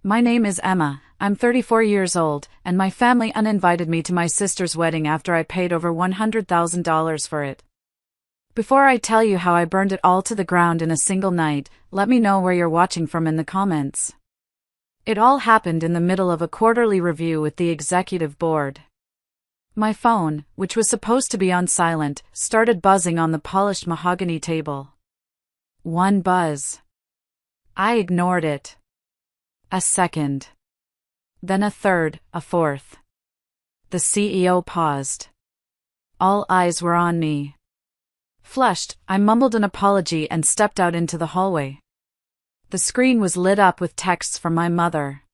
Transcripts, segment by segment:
My name is Emma, I'm 34 years old, and my family uninvited me to my sister's wedding after I paid over $100,000 for it. Before I tell you how I burned it all to the ground in a single night, let me know where you're watching from in the comments. It all happened in the middle of a quarterly review with the executive board. My phone, which was supposed to be on silent, started buzzing on the polished mahogany table. One buzz. I ignored it. A second. Then a third, a fourth. The CEO paused. All eyes were on me. Flushed, I mumbled an apology and stepped out into the hallway. The screen was lit up with texts from my mother.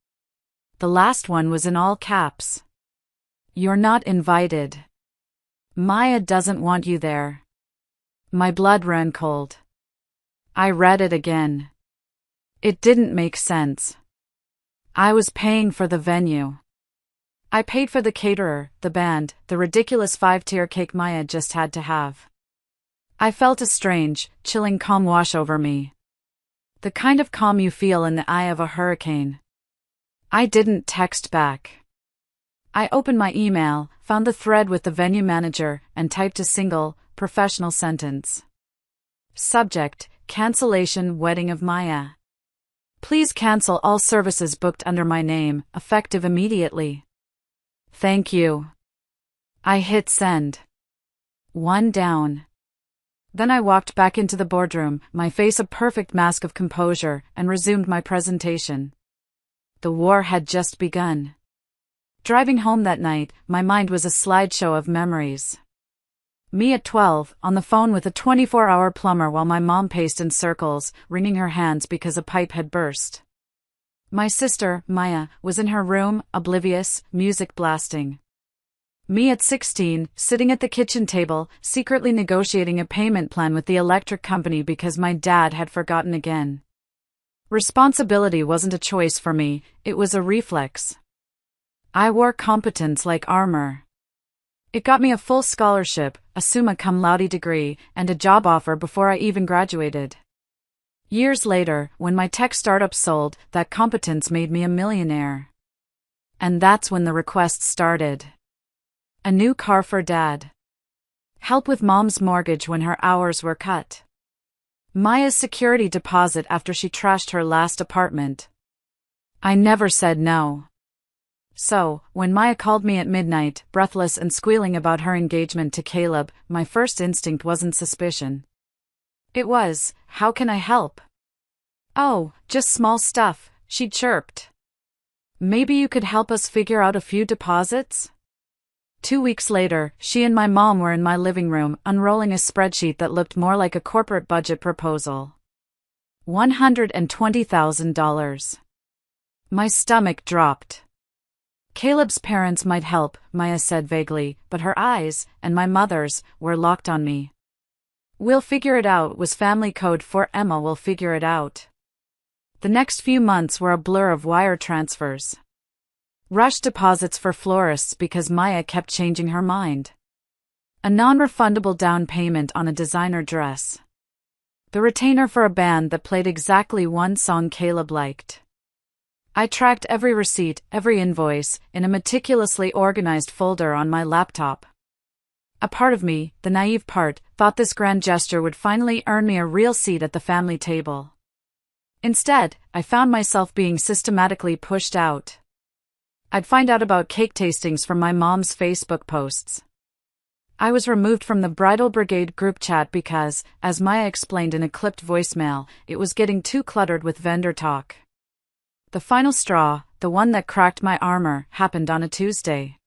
The last one was in all caps. You're not invited. Maya doesn't want you there. My blood ran cold. I read it again. It didn't make sense. I was paying for the venue. I paid for the caterer, the band, the ridiculous 5-tier cake Maya just had to have. I felt a strange, chilling calm wash over me. The kind of calm you feel in the eye of a hurricane. I didn't text back. I opened my email, found the thread with the venue manager, and typed a single, professional sentence. Subject: cancellation wedding of Maya. Please cancel all services booked under my name, effective immediately. Thank you. I hit send. One down. Then I walked back into the boardroom, my face a perfect mask of composure, and resumed my presentation. The war had just begun. Driving home that night, my mind was a slideshow of memories. Me at 12, on the phone with a 24-hour plumber while my mom paced in circles, wringing her hands because a pipe had burst. My sister, Maya, was in her room, oblivious, music blasting. Me at 16, sitting at the kitchen table, secretly negotiating a payment plan with the electric company because my dad had forgotten again. Responsibility wasn't a choice for me, it was a reflex. I wore competence like armor. It got me a full scholarship, a summa cum laude degree, and a job offer before I even graduated. Years later, when my tech startup sold, that competence made me a millionaire. And that's when the requests started. A new car for Dad. Help with Mom's mortgage when her hours were cut. Maya's security deposit after she trashed her last apartment. I never said no. So, when Maya called me at midnight, breathless and squealing about her engagement to Caleb, my first instinct wasn't suspicion. It was, how can I help? Oh, just small stuff, she chirped. Maybe you could help us figure out a few deposits? 2 weeks later, she and my mom were in my living room, unrolling a spreadsheet that looked more like a corporate budget proposal. $120,000. My stomach dropped. Caleb's parents might help, Maya said vaguely, but her eyes, and my mother's, were locked on me. We'll figure it out was family code for Emma will figure it out. The next few months were a blur of wire transfers. Rush deposits for florists because Maya kept changing her mind. A non-refundable down payment on a designer dress. The retainer for a band that played exactly one song Caleb liked. I tracked every receipt, every invoice, in a meticulously organized folder on my laptop. A part of me, the naive part, thought this grand gesture would finally earn me a real seat at the family table. Instead, I found myself being systematically pushed out. I'd find out about cake tastings from my mom's Facebook posts. I was removed from the Bridal Brigade group chat because, as Maya explained in a clipped voicemail, it was getting too cluttered with vendor talk. The final straw, the one that cracked my armor, happened on a Tuesday.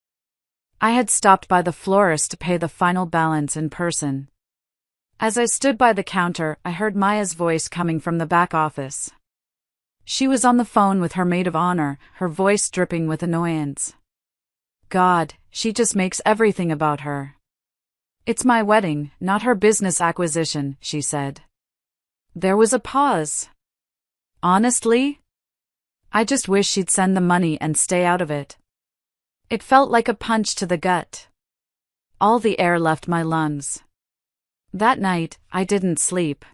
I had stopped by the florist to pay the final balance in person. As I stood by the counter, I heard Maya's voice coming from the back office. She was on the phone with her maid of honor, her voice dripping with annoyance. God, she just makes everything about her. It's my wedding, not her business acquisition, she said. There was a pause. Honestly? I just wish she'd send the money and stay out of it. It felt like a punch to the gut. All the air left my lungs. That night, I didn't sleep.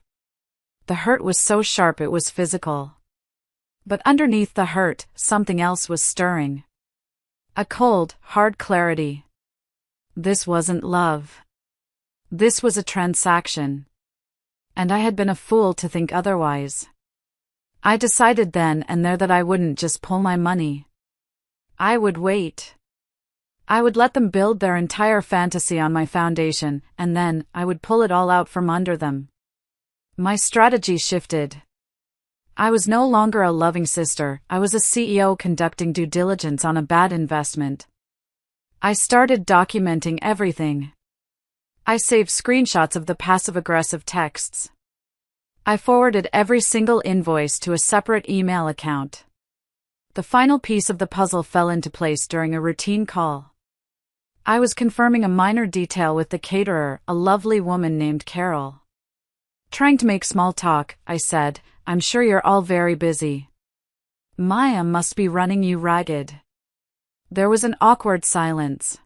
The hurt was so sharp it was physical. But underneath the hurt, something else was stirring. A cold, hard clarity. This wasn't love. This was a transaction. And I had been a fool to think otherwise. I decided then and there that I wouldn't just pull my money. I would wait. I would let them build their entire fantasy on my foundation, and then I would pull it all out from under them. My strategy shifted. I was no longer a loving sister, I was a CEO conducting due diligence on a bad investment. I started documenting everything. I saved screenshots of the passive-aggressive texts. I forwarded every single invoice to a separate email account. The final piece of the puzzle fell into place during a routine call. I was confirming a minor detail with the caterer, a lovely woman named Carol. Trying to make small talk, I said, "I'm sure you're all very busy. Maya must be running you ragged." There was an awkward silence.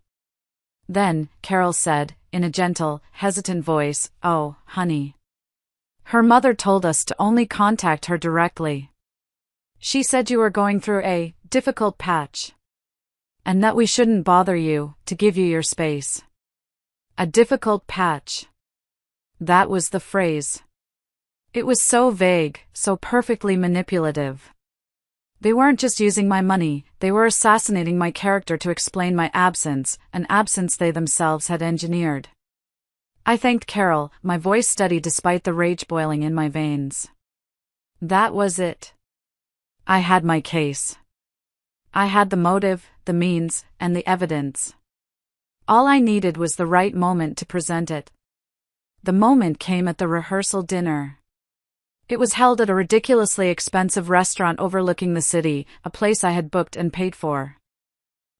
Then, Carol said, in a gentle, hesitant voice, "Oh, honey. Her mother told us to only contact her directly. She said you were going through a difficult patch. And that we shouldn't bother you, to give you your space." A difficult patch. That was the phrase. It was so vague, so perfectly manipulative. They weren't just using my money, they were assassinating my character to explain my absence, an absence they themselves had engineered. I thanked Carol, my voice steady despite the rage boiling in my veins. That was it. I had my case. I had the motive, the means, and the evidence. All I needed was the right moment to present it. The moment came at the rehearsal dinner. It was held at a ridiculously expensive restaurant overlooking the city, a place I had booked and paid for.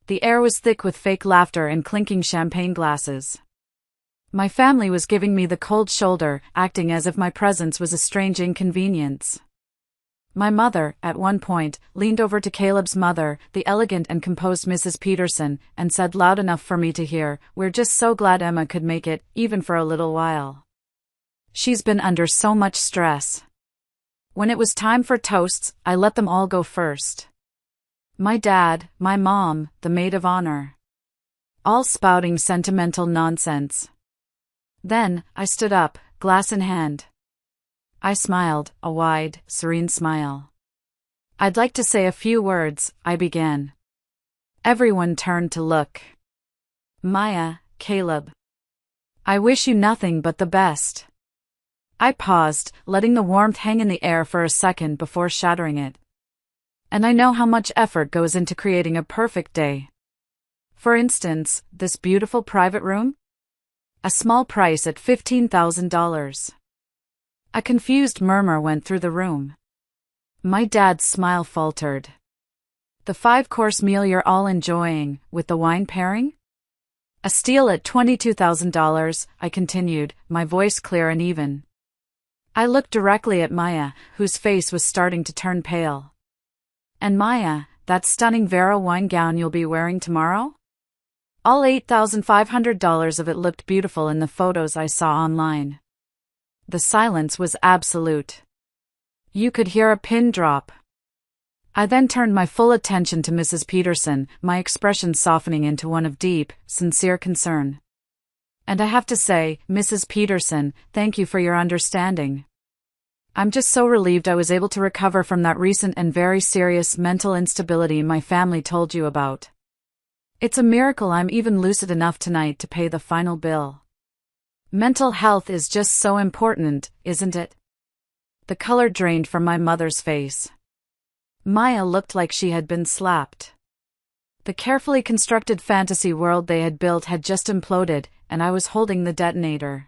The air was thick with fake laughter and clinking champagne glasses. My family was giving me the cold shoulder, acting as if my presence was a strange inconvenience. My mother, at one point, leaned over to Caleb's mother, the elegant and composed Mrs. Peterson, and said loud enough for me to hear, "We're just so glad Emma could make it, even for a little while. She's been under so much stress." When it was time for toasts, I let them all go first. My dad, my mom, the maid of honor. All spouting sentimental nonsense. Then, I stood up, glass in hand. I smiled, a wide, serene smile. "I'd like to say a few words," I began. Everyone turned to look. "Maya, Caleb. I wish you nothing but the best." I paused, letting the warmth hang in the air for a second before shattering it. And I know how much effort goes into creating a perfect day. For instance, this beautiful private room? A small price at $15,000. A confused murmur went through the room. My dad's smile faltered. "The 5-course meal you're all enjoying, with the wine pairing? A steal at $22,000, I continued, my voice clear and even. I looked directly at Maya, whose face was starting to turn pale. "And Maya, that stunning Vera wine gown you'll be wearing tomorrow? All $8,500 of it looked beautiful in the photos I saw online." The silence was absolute. You could hear a pin drop. I then turned my full attention to Mrs. Peterson, my expression softening into one of deep, sincere concern. "And I have to say, Mrs. Peterson, thank you for your understanding. I'm just so relieved I was able to recover from that recent and very serious mental instability my family told you about. It's a miracle I'm even lucid enough tonight to pay the final bill. Mental health is just so important, isn't it?" The color drained from my mother's face. Maya looked like she had been slapped. The carefully constructed fantasy world they had built had just imploded, and I was holding the detonator.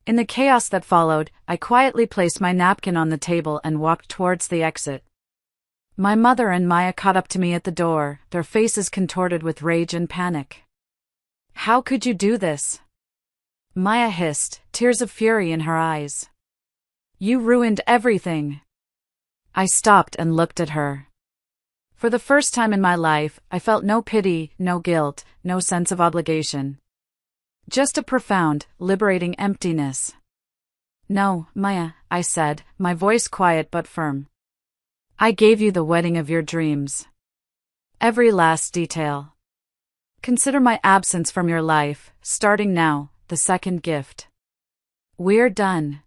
In the chaos that followed, I quietly placed my napkin on the table and walked towards the exit. My mother and Maya caught up to me at the door, their faces contorted with rage and panic. "How could you do this?" Maya hissed, tears of fury in her eyes. "You ruined everything." I stopped and looked at her. For the first time in my life, I felt no pity, no guilt, no sense of obligation. Just a profound, liberating emptiness. "No, Maya," I said, my voice quiet but firm. I gave you the wedding of your dreams. Every last detail. Consider my absence from your life, starting now, the second gift. We're done.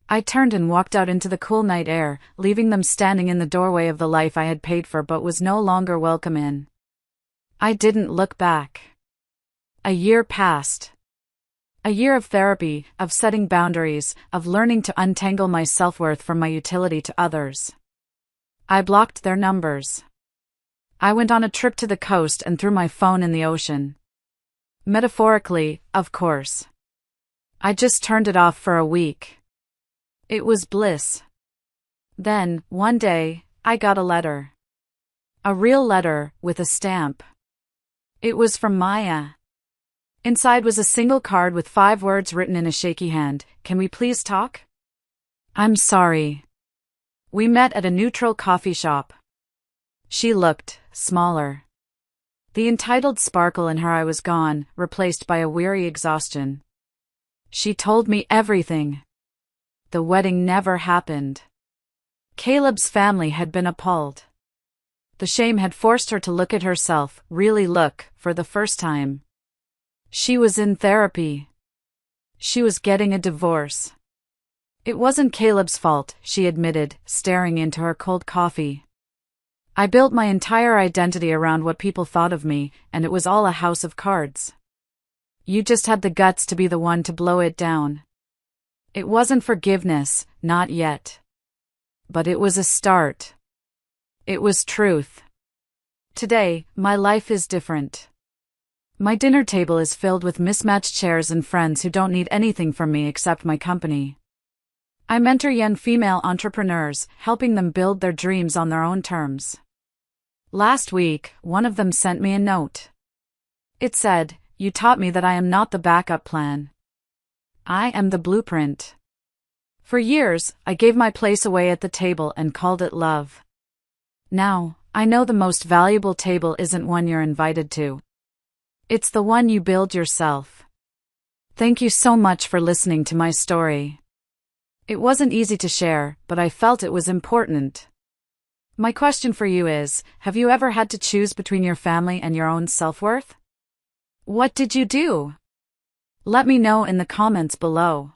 I turned and walked out into the cool night air, leaving them standing in the doorway of the life I had paid for but was no longer welcome in. I didn't look back. A year passed. A year of therapy, of setting boundaries, of learning to untangle my self-worth from my utility to others. I blocked their numbers. I went on a trip to the coast and threw my phone in the ocean. Metaphorically, of course. I just turned it off for a week. It was bliss. Then, one day, I got a letter. A real letter, with a stamp. It was from Maya. Inside was a single card with 5 words written in a shaky hand. Can we please talk? I'm sorry. We met at a neutral coffee shop. She looked smaller. The entitled sparkle in her eye was gone, replaced by a weary exhaustion. She told me everything. The wedding never happened. Caleb's family had been appalled. The shame had forced her to look at herself, really look, for the first time. She was in therapy. She was getting a divorce. It wasn't Caleb's fault, she admitted, staring into her cold coffee. I built my entire identity around what people thought of me, and it was all a house of cards. You just had the guts to be the one to blow it down. It wasn't forgiveness, not yet. But it was a start. It was truth. Today, my life is different. My dinner table is filled with mismatched chairs and friends who don't need anything from me except my company. I mentor young female entrepreneurs, helping them build their dreams on their own terms. Last week, one of them sent me a note. It said, "You taught me that I am not the backup plan. I am the blueprint." For years, I gave my place away at the table and called it love. Now, I know the most valuable table isn't one you're invited to. It's the one you build yourself. Thank you so much for listening to my story. It wasn't easy to share, but I felt it was important. My question for you is, have you ever had to choose between your family and your own self-worth? What did you do? Let me know in the comments below.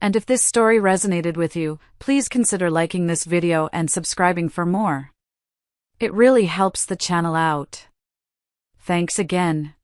And if this story resonated with you, please consider liking this video and subscribing for more. It really helps the channel out. Thanks again.